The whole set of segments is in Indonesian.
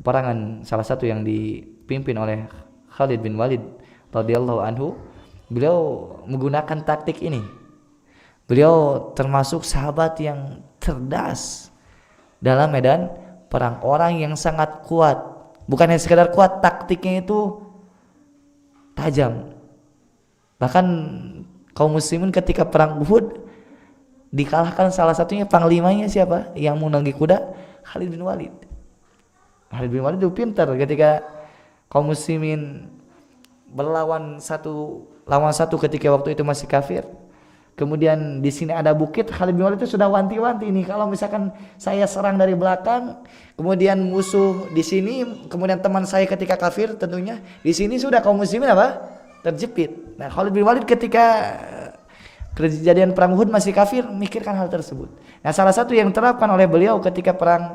peperangan salah satu yang dipimpin oleh Khalid bin Walid radhiyallahu anhu, beliau menggunakan taktik ini. Beliau termasuk sahabat yang cerdas dalam medan perang, orang yang sangat kuat. Bukan hanya sekedar kuat, taktiknya itu tajam. Bahkan kaum muslimin ketika perang Uhud dikalahkan salah satunya panglimanya siapa? Yang menunggangi kuda, Khalid bin Walid. Khalid bin Walid itu pintar ketika kaum muslimin berlawan lawan satu ketika waktu itu masih kafir. Kemudian di sini ada bukit, Khalid bin Walid itu sudah wanti-wanti nih, kalau misalkan saya serang dari belakang, kemudian musuh di sini, kemudian teman saya ketika kafir tentunya di sini sudah kaum muslimin apa? Terjepit. Nah, Khalid bin Walid ketika kejadian perang Uhud masih kafir, mikirkan hal tersebut. Nah, salah satu yang terapkan oleh beliau ketika perang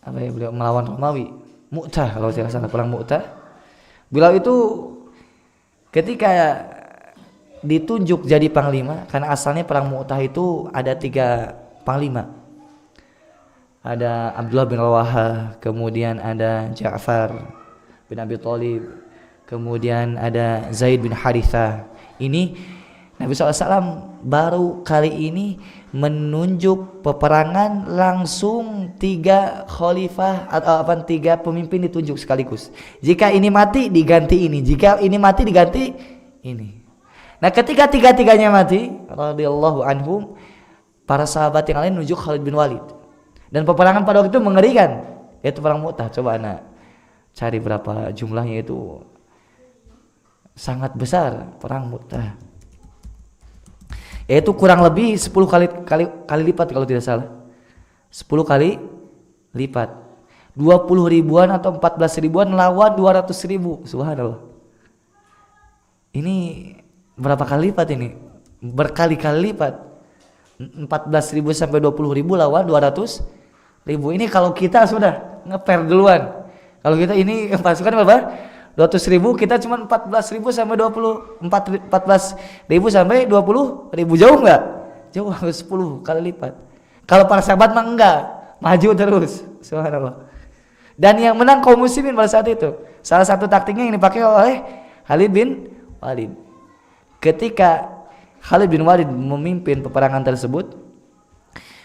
beliau melawan Romawi, Mu'tah kalau tidak salah, perang Mu'tah. Beliau itu ketika ditunjuk jadi panglima, karena asalnya perang Mu'tah itu ada 3 panglima. Ada Abdullah bin Rawaha, kemudian ada Ja'far bin Abi Thalib, kemudian ada Zaid bin Harithah. Ini Nabi SAW baru kali ini menunjuk peperangan langsung 3 khalifah atau 3 pemimpin ditunjuk sekaligus. Jika ini mati diganti ini, jika ini mati diganti ini. Nah, ketika 3-3-nya mati radhiyallahu anhum, para sahabat yang lain nunjuk Khalid bin Walid. Dan peperangan pada waktu itu mengerikan, yaitu perang Mu'tah. Coba Anda cari berapa jumlahnya, itu sangat besar perang Mu'tah. Yaitu kurang lebih 10 kali lipat kalau tidak salah. 10 kali lipat. 20 ribuan atau 14 ribuan lawan 200 ribu. Subhanallah. Ini berapa kali lipat ini? Berkali-kali lipat. 14 ribu sampai 20 ribu lawan 200 ribu. Ini kalau kita sudah ngeper duluan. Kalau kita ini pasukan berapa? 200 ribu, kita cuma 14 ribu sampai 14 ribu sampai 20 ribu. Jauh nggak? Jauh, harus 10 kali lipat. Kalau para sahabat mah enggak, maju terus. Subhanallah. Dan yang menang kaum muslimin pada saat itu. Salah satu taktiknya yang dipakai oleh Khalid bin Walid. Ketika Khalid bin Walid memimpin peperangan tersebut,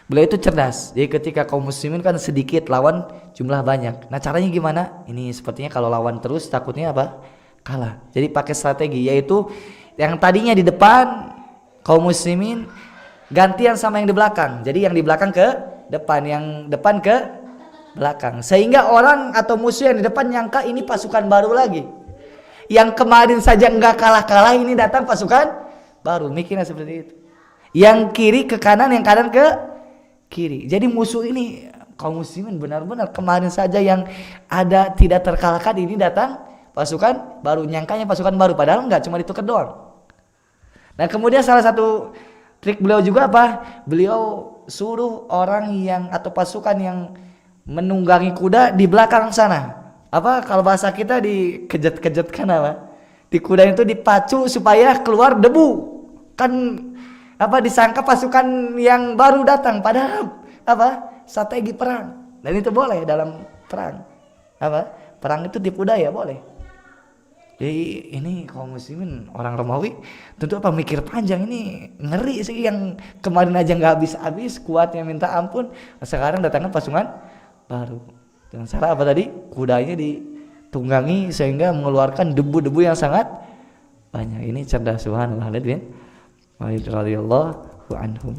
beliau itu cerdas. Jadi ketika kaum muslimin kan sedikit, lawan jumlah banyak. Nah, caranya gimana? Ini sepertinya kalau lawan terus takutnya apa? Kalah. Jadi pakai strategi, yaitu yang tadinya di depan kaum muslimin gantian sama yang di belakang. Jadi yang di belakang ke depan, yang depan ke belakang. Sehingga orang atau musuh yang di depan nyangka ini pasukan baru lagi. Yang kemarin saja enggak kalah-kalah, ini datang pasukan baru. Mikirnya seperti itu. Yang kiri ke kanan, yang kanan ke kiri. Jadi musuh ini kaum muslimin benar-benar kemarin saja yang ada tidak terkalahkan, ini datang pasukan baru, nyangkanya pasukan baru, padahal enggak, cuma ditukar doang. Nah, kemudian salah satu trik beliau juga apa? Beliau suruh orang yang atau pasukan yang menunggangi kuda di belakang sana. Apa kalau bahasa kita dikejet-kejetkan apa? Di kuda itu dipacu supaya keluar debu. Kan apa, disangka pasukan yang baru datang, padahal apa? Strategi perang. Dan itu boleh dalam perang. Apa? Perang itu tipu daya boleh. Jadi ini kaum muslimin orang Romawi tentu apa, mikir panjang, ini ngeri sih, yang kemarin aja nggak habis-habis, kuatnya minta ampun, sekarang datangkan pasukan baru. Dengan cara apa tadi? Kudanya ditunggangi sehingga mengeluarkan debu-debu yang sangat banyak. Ini cerdas, subhanallah. Khalid bin Walid radhiyallahu anhum.